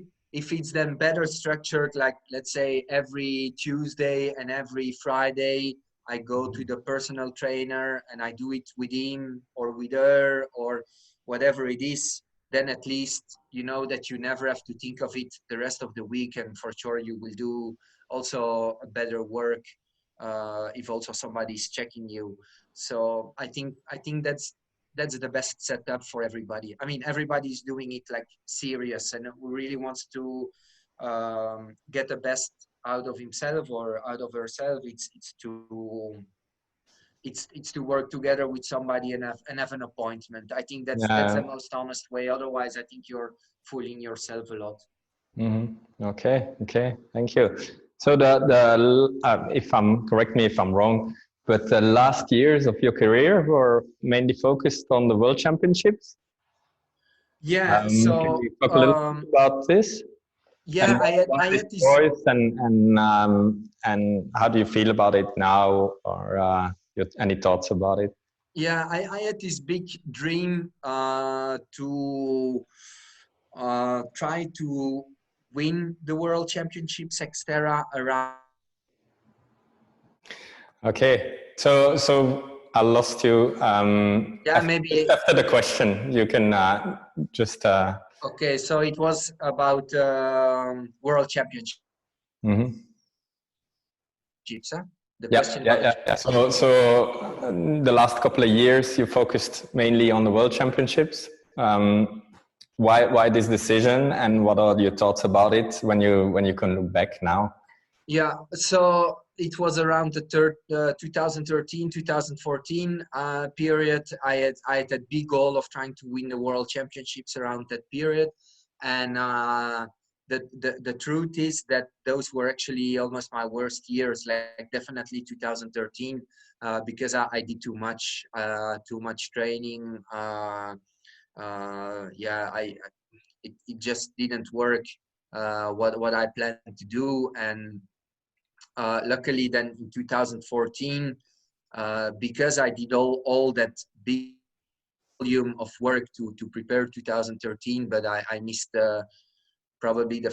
it's then better structured, like let's say every Tuesday and every Friday I go to the personal trainer and I do it with him or with her or whatever it is, then at least you know that you never have to think of it the rest of the week, and for sure you will do also a better work if also somebody's checking you. So I think that's the best setup for everybody. I mean, everybody's doing it like serious and who really wants to get the best out of himself or out of herself. It's to work together with somebody and have an appointment. I think that's the Yeah. most honest way. Otherwise, I think you're fooling yourself a lot. Okay. Okay. Thank you. So if I'm correct me if I'm wrong, but the last years of your career were mainly focused on the World Championships. Yeah. Can So you talk a little bit about this? And yeah, what, what I is had this. choice and how do you feel about it now, or any thoughts about it? Yeah, I had this big dream to try to win the World Championships Xterra around. Okay, so I lost you. Yeah, Just maybe. after the question, you can just. Okay, so it was about World Championships, Mhm. huh? The Yeah, question yeah, about the. yeah, yeah. So the last couple of years, you focused mainly on the World Championships. Why this decision, and what are your thoughts about it when you can look back now? Yeah, so it was around the 2013, 2014 period. I had a big goal of trying to win the World Championships around that period, and the truth is that those were actually almost my worst years. Like definitely 2013, because I did too much training. Yeah, it just didn't work what I planned to do. And luckily then in 2014, because I did all that big volume of work to prepare 2013, but I missed probably the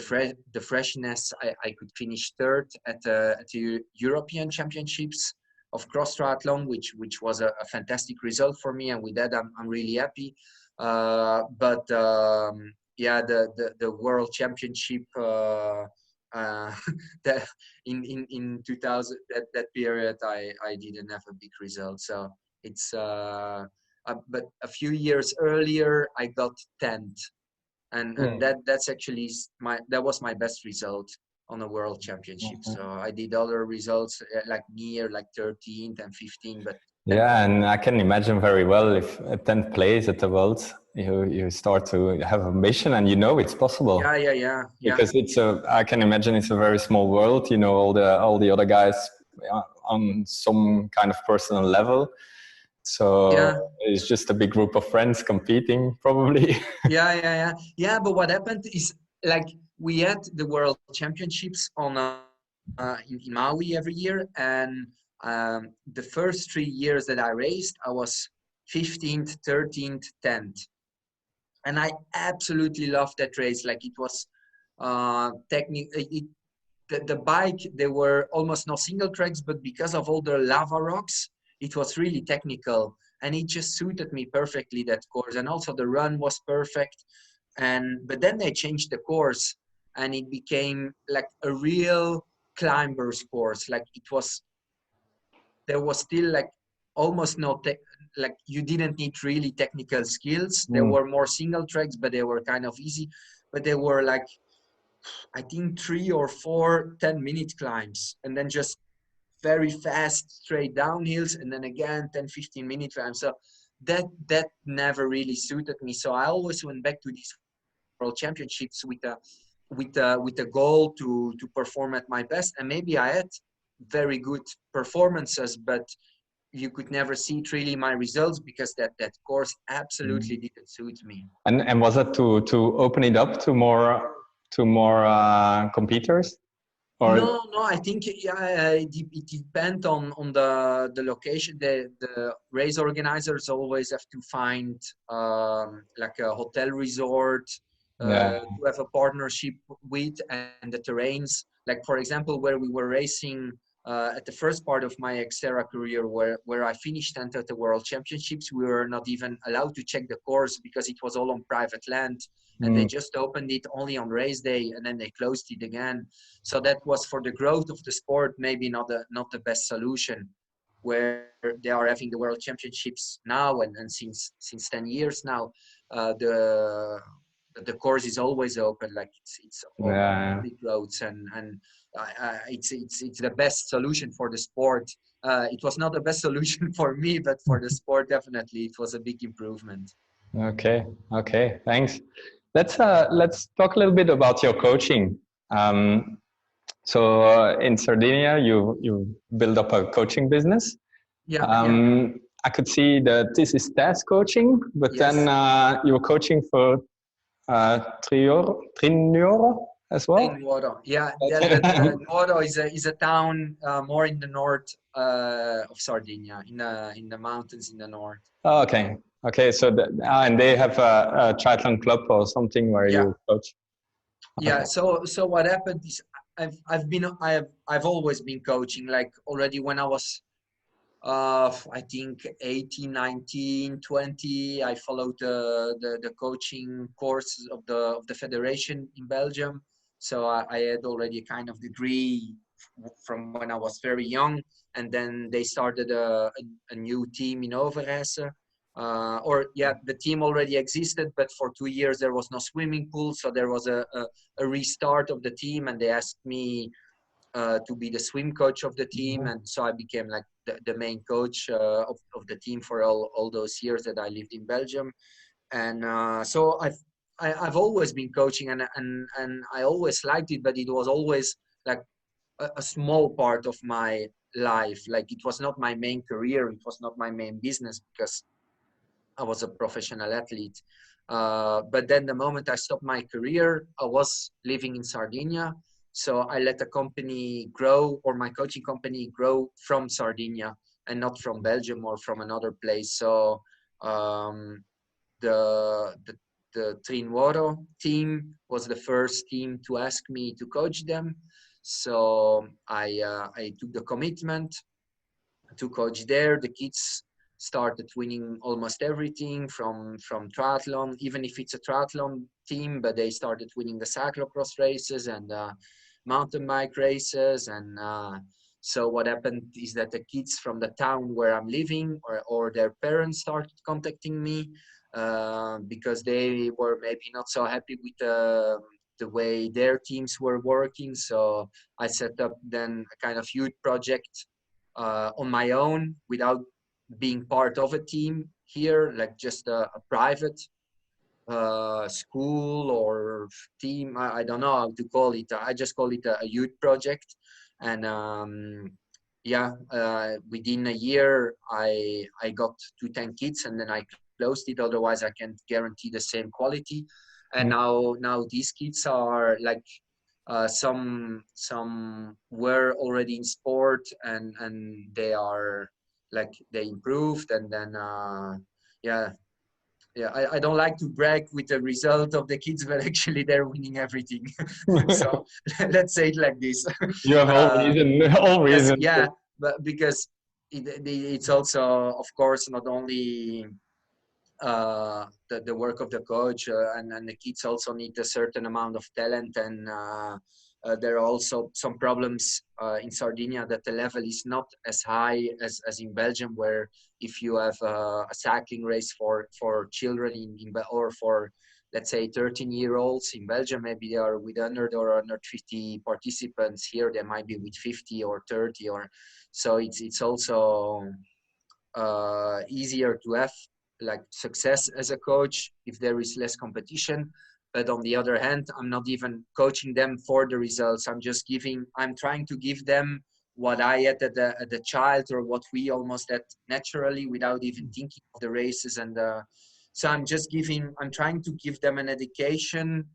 freshness. I could finish third at the European Championships of cross triathlon, which was a fantastic result for me, and with that I'm really happy. But yeah, the World Championship that in 2000, that period I didn't have a big result. So it's but a few years earlier I got 10th, and that's actually that was my best result on a World Championship. So I did other results like near like 13th and 15th, but yeah, and I can imagine very well if at 10th place at the Worlds, you start to have ambition, and you know it's possible. Yeah. Because I can imagine it's a very small world. You know, all the other guys on some kind of personal level. So it's just a big group of friends competing, probably. Yeah. But what happened is, like, we had the World Championships on in Maui every year, and the first 3 years that I raced, I was 15th, 13th, 10th, and I absolutely loved that race. Like, it was the bike, there were almost no single tracks, but because of all the lava rocks, it was really technical, and it just suited me perfectly, that course. And also the run was perfect. But then they changed the course, and it became like a real climbers course. Like, there was still like almost no like, you didn't need really technical skills. There were more single tracks, but they were kind of easy. But they were like, I think 3 or 4 10-minute climbs, and then just very fast straight downhills, and then again 10-15-minute climbs. So that never really suited me. So I always went back to these World Championships with a goal to perform at my best. And maybe I had very good performances, but you could never see it really my results, because that course absolutely didn't suit me. And was it to open it up to more competitors? Or? No, I think it depends on the location. The race organizers always have to find like a hotel resort to have a partnership with, and the terrains. Like, for example, where we were racing at the first part of my Xterra career, where I finished 10th at the World Championships, we were not even allowed to check the course because it was all on private land, and they just opened it only on race day, and then they closed it again. So that was, for the growth of the sport, maybe not the best solution. Where they are having the World Championships now, and since 10 years now, the course is always open. Like, it's all big roads, and it's the best solution for the sport. It was not the best solution for me, but for the sport, definitely it was a big improvement. Okay, thanks. Let's talk a little bit about your coaching. So in Sardinia, you build up a coaching business. I could see that this is task coaching, but then you were coaching for Trinuoro as well. Trinuoro, Trinuoro is a town more in the north of Sardinia, in the mountains in the north. Oh, okay. So and they have a triathlon club or something where you coach. Okay. Yeah. So what happened is, I've always been coaching. Like, already when I was I think 18, 19, 20, I followed the coaching course of the federation in Belgium. So I had already a kind of degree from when I was very young. And then they started a new team in Overijse. The team already existed, but for 2 years there was no swimming pool. So there was a restart of the team, and they asked me to be the swim coach of the team. And so I became like the main coach of the team for all those years that I lived in Belgium. And so I've always been coaching, and I always liked it, but it was always like a small part of my life. Like, it was not my main career, it was not my main business, because I was a professional athlete. But then the moment I stopped my career, I was living in Sardinia. So I let the company grow, or my coaching company grow from Sardinia and not from Belgium or from another place. So um, the, the the Trinuoro team was the first team to ask me to coach them. So I took the commitment to coach there. The kids started winning almost everything from triathlon, even if it's a triathlon team, but they started winning the cyclocross races and mountain bike races. And so what happened is that the kids from the town where I'm living, or their parents, started contacting me because they were maybe not so happy with the way their teams were working. So I set up then a kind of youth project on my own without being part of a team here, like just a private school or team. I don't know how to call it. I just call it a youth project. And within a year, I got to 10 kids, and then I closed it. Otherwise, I can't guarantee the same quality. And now these kids are like some were already in sport, and they are like they improved. And then I don't like to brag with the result of the kids, but actually they're winning everything. So let's say it like this. You have all uh, reason, all yes, reason. yeah, but because it's also, of course, not only the work of the coach, and the kids also need a certain amount of talent. And there are also some problems in Sardinia, that the level is not as high as in Belgium, where if you have a cycling race for children or for, let's say, 13-year-olds in Belgium, maybe they are with 100 or 150 participants. Here they might be with 50 or 30, or so it's also easier to have like success as a coach if there is less competition. But on the other hand, I'm not even coaching them for the results. I'm trying to give them what I had at the child, or what we almost had naturally without even thinking of the races. And so I'm trying to give them an education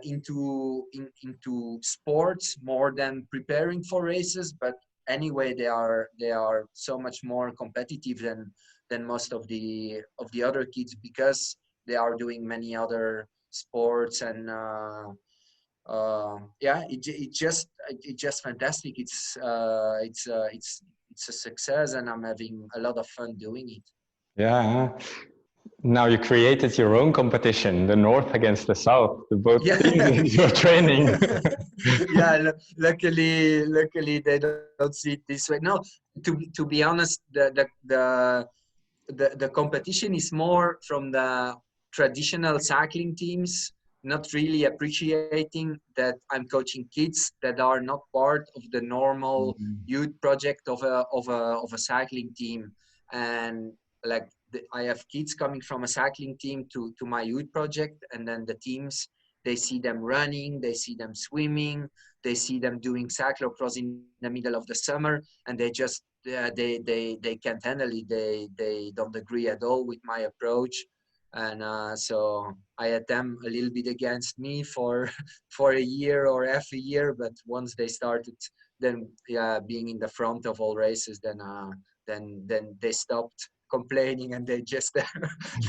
into sports more than preparing for races. But anyway, they are so much more competitive than most of the other kids, because they are doing many other sports. And it's just fantastic. It's a success, and I'm having a lot of fun doing it. Yeah. Now you created your own competition, the North against the South, the both teams Yeah. that you're training. Yeah, luckily they don't see it this way. No, to be honest, the competition is more from the traditional cycling teams, not really appreciating that I'm coaching kids that are not part of the normal youth project of a cycling team. And like I have kids coming from a cycling team to my youth project, and then the teams, they see them running, they see them swimming, they see them doing cyclocross in the middle of the summer, and they just they can't handle it. They don't agree at all with my approach. And so I had them a little bit against me for for a year or half a year. But once they started then being in the front of all races, then they stopped complaining, and they just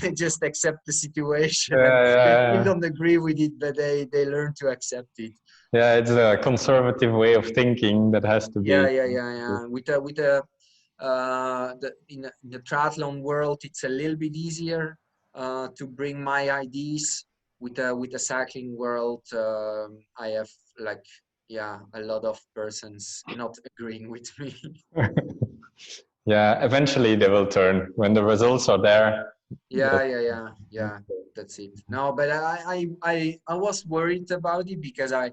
they just accept the situation. And they still Yeah. don't agree with it, but they learn to accept it. Yeah, it's a conservative way of thinking that has to be. Yeah. In the triathlon world, it's a little bit easier to bring my ideas. With the cycling world, I have like a lot of persons not agreeing with me. Yeah, eventually they will turn when the results are there. Yeah. That's it. No, but I was worried about it, because I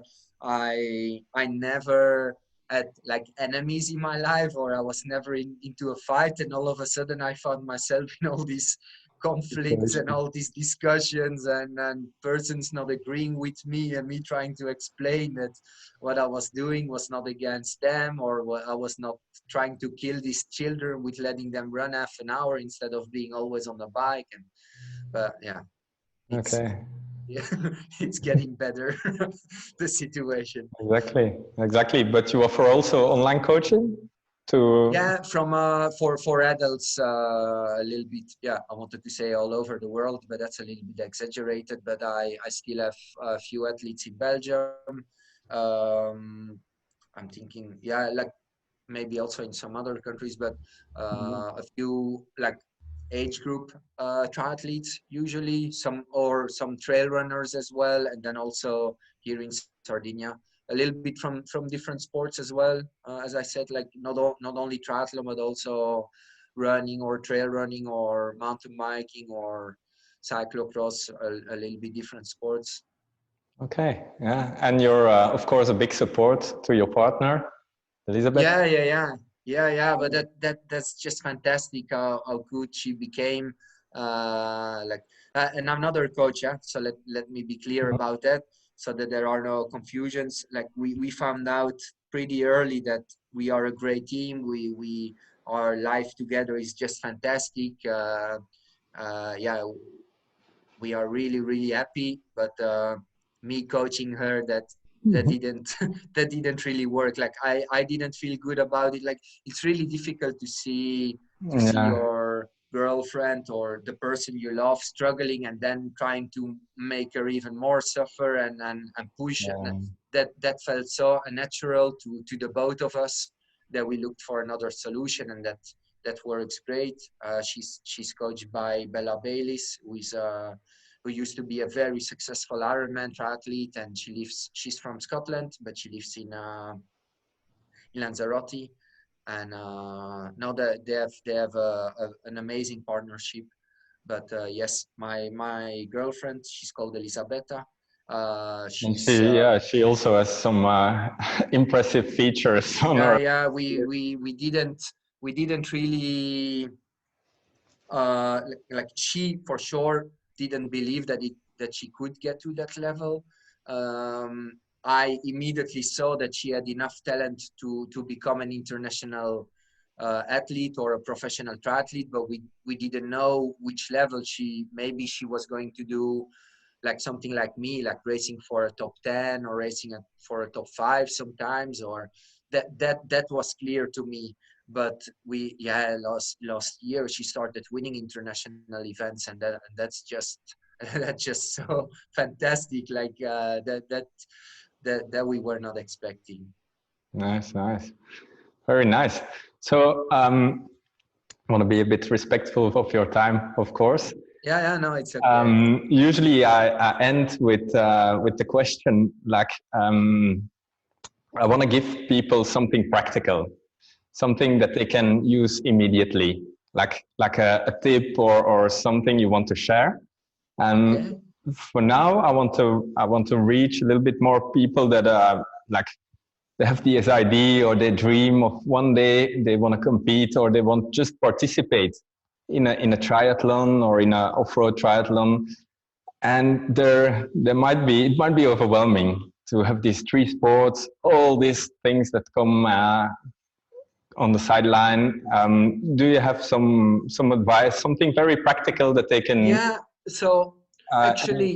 never had like enemies in my life, or I was never into a fight, and all of a sudden I found myself in all these conflicts and all these discussions, and persons not agreeing with me, and me trying to explain that what I was doing was not against them, or what I was not trying to kill these children with letting them run half an hour instead of being always on the bike. And but yeah. Okay. Yeah, it's getting better, the situation. Exactly. But you offer also online coaching to. Yeah, from for adults, a little bit. Yeah, I wanted to say all over the world, but that's a little bit exaggerated. But I still have a few athletes in Belgium. Um, I'm thinking, yeah, like maybe also in some other countries, but a few like age group triathletes usually, some trail runners as well, and then also here in Sardinia a little bit from different sports as well. As I said, like not only triathlon but also running or trail running or mountain biking or cyclocross, a little bit different sports. Okay, yeah, and you're of course a big support to your partner, Elizabeth. Yeah. But that's just fantastic how good she became. And I'm not her coach, yeah. So let me be clear Mhm. about that, so that there are no confusions. Like we found out pretty early that we are a great team. We our life together is just fantastic. Yeah, we are really happy. But me coaching her, that didn't that didn't really work. Like I didn't feel good about it. Like it's really difficult to see Yeah, your girlfriend or the person you love struggling, and then trying to make her even more suffer and push. And yeah. that felt so unnatural to the both of us, that we looked for another solution, and that works great. She's coached by Bella Bayliss, who used to be a very successful Ironman triathlete, and she's from Scotland, but she lives in Lanzarote. And now that they have an amazing partnership. But yes, my girlfriend, she's called Elisabetta. And She's she also has some impressive features on her. yeah, we didn't really like she for sure didn't believe that she could get to that level. I immediately saw that she had enough talent to become an international athlete or a professional triathlete, but we didn't know which level maybe she was going to do, like something like me, like racing for a top 10 or racing for a top 5 sometimes, or that was clear to me. But last year she started winning international events, and that's just that's just so fantastic, like that we were not expecting. Nice, very nice. So I want to be a bit respectful of your time, of course. No, it's okay. Usually I end with the question like I want to give people something practical, something that they can use immediately, like a tip or something you want to share. Okay. For now, I want to reach a little bit more people that are like they have this idea or they dream of one day they want to compete or they want just participate in a triathlon or in a off-road triathlon, and there might be it might be overwhelming to have these three sports, all these things that come on the sideline. Do you have some advice, something very practical that they can? Yeah. So Uh, actually,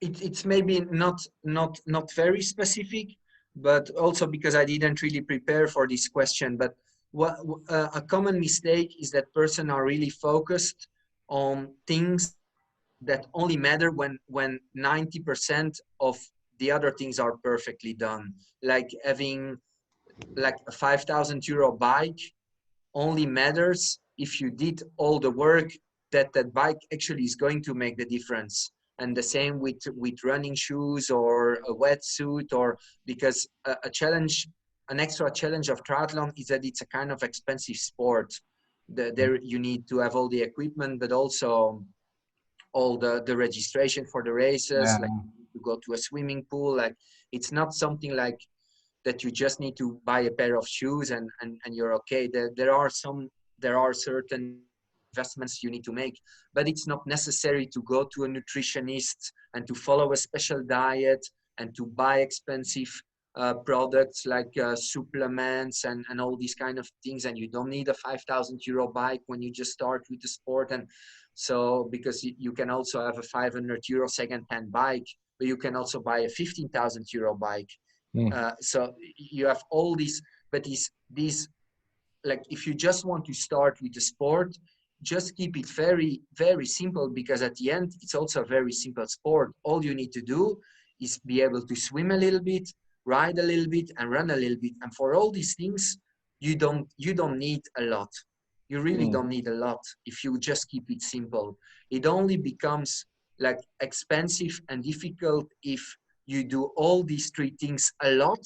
it's maybe not very specific, but also because I didn't really prepare for this question. But what a common mistake is that person are really focused on things that only matter when 90% of the other things are perfectly done. Like having like a 5,000 euro bike only matters if you did all the work that bike actually is going to make the difference. And the same with running shoes or a wetsuit, or because a challenge, an extra challenge of triathlon is that it's a kind of expensive sport. There you need to have all the equipment, but also all the registration for the races, yeah, like to go to a swimming pool. Like it's not something like that you just need to buy a pair of shoes and you're okay. There are certain investments you need to make, but it's not necessary to go to a nutritionist and to follow a special diet and to buy expensive products like supplements and all these kind of things, and you don't need a 5,000 euro bike when you just start with the sport. And so because you can also have a 500 euro second-hand bike, but you can also buy a 15,000 euro bike. So you have all these, but these like if you just want to start with the sport, just keep it very, very simple, because at the end it's also a very simple sport. All you need to do is be able to swim a little bit, ride a little bit, and run a little bit. And for all these things, you don't need a lot. You really don't need a lot if you just keep it simple. It only becomes like expensive and difficult if you do all these three things a lot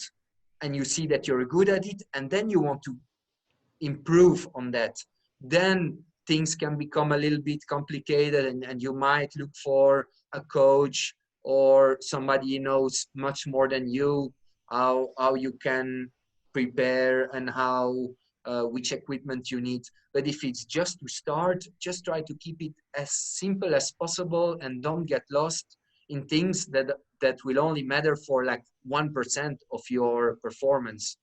and you see that you're good at it, and then you want to improve on that. Then things can become a little bit complicated, and you might look for a coach or somebody who knows much more than you, how you can prepare and how which equipment you need. But if it's just to start, just try to keep it as simple as possible and don't get lost in things that will only matter for like 1% of your performance.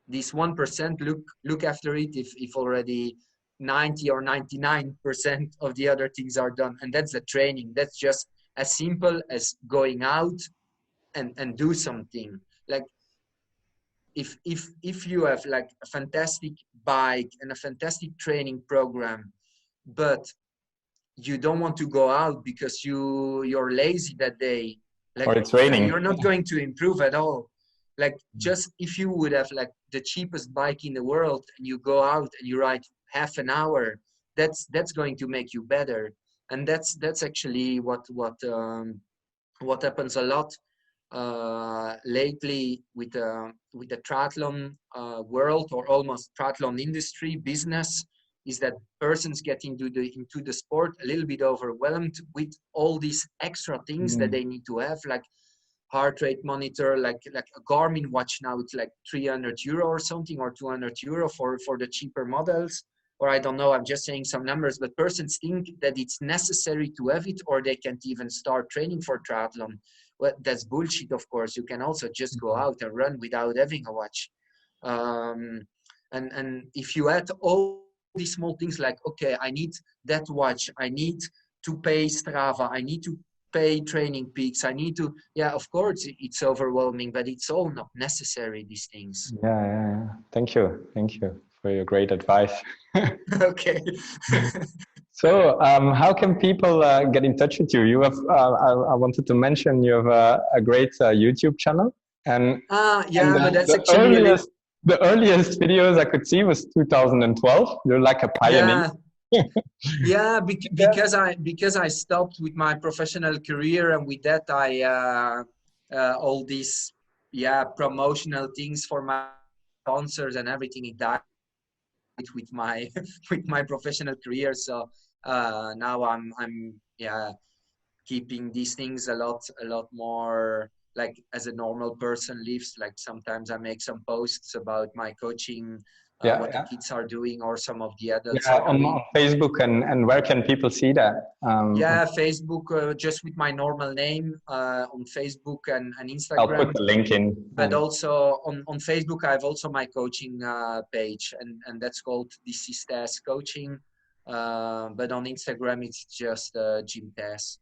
This 1%, look after it if already 90 or 99% of the other things are done. And that's the training. That's just as simple as going out and do something. Like if you have like a fantastic bike and a fantastic training program, but you don't want to go out because you're lazy that day, like, or it's raining, you're not going to improve at all. Like, just if you would have like the cheapest bike in the world and you go out and you ride half an hour, that's going to make you better. And that's actually what happens a lot lately with the triathlon world, or almost triathlon industry business, is that persons get into the sport a little bit overwhelmed with all these extra things that they need to have, like heart rate monitor, like a Garmin watch. Now it's like 300 euro or something, or 200 euro for the cheaper models, or I don't know, I'm just saying some numbers. But persons think that it's necessary to have it, or they can't even start training for triathlon. Well, that's bullshit, of course. You can also just go out and run without having a watch. And if you add all these small things, like, okay, I need that watch, I need to pay Strava, I need to pay Training Peaks, I need to, yeah, of course it's overwhelming, but it's all not necessary, these things. Yeah. Thank you for your great advice. Okay. So how can people get in touch with you? You have I wanted to mention you have a great YouTube channel, and but that's actually the earliest videos I could see was 2012. You're like a pioneer. Yeah, because I stopped with my professional career, and with that I all these promotional things for my sponsors and everything, it died with my with my professional career. So now I'm keeping these things a lot more like as a normal person lives. Like sometimes I make some posts about my coaching, what the kids are doing, or some of the adults are doing. On Facebook. And where can people see that? Facebook, just with my normal name on Facebook and Instagram. I'll put the link in. But also on Facebook, I have also my coaching page, and that's called This is Thijs Coaching. But on Instagram, it's just Jim Thijs.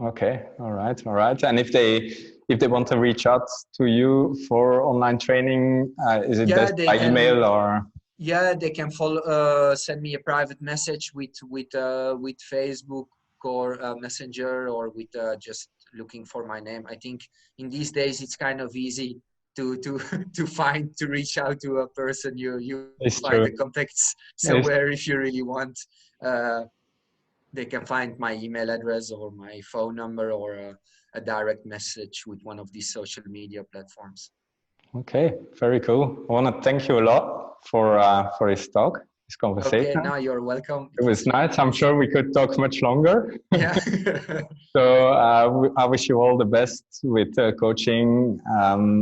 Okay, all right. And if they want to reach out to you for online training, is it best by email or? Yeah, they can follow. Send me a private message with Facebook or Messenger, or with just looking for my name. I think in these days it's kind of easy to reach out to a person. You find the contacts somewhere if you really want. They can find my email address or my phone number, or a direct message with one of these social media platforms. Okay, very cool. I want to thank you a lot for this talk, this conversation. Okay, no, you're welcome. It was nice. I'm sure we could talk much longer. Yeah. So I wish you all the best with coaching,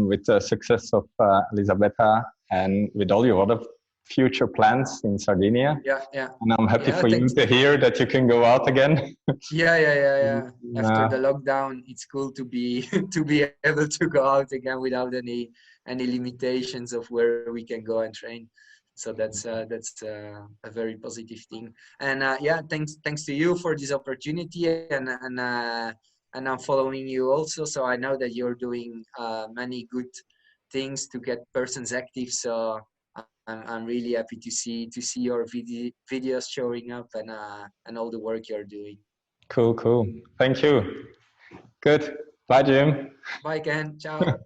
with the success of Elisabetta, and with all your other future plans in Sardinia. Yeah. And I'm happy for you to hear that you can go out again. Yeah. After the lockdown, it's cool to be able to go out again without any any limitations of where we can go and train. So that's a very positive thing. And yeah, thanks to you for this opportunity, and I'm following you also. So I know that you're doing many good things to get persons active. So I'm really happy to see your videos showing up, and all the work you're doing. Cool. Thank you. Good. Bye, Jim. Bye, Ken. Ciao.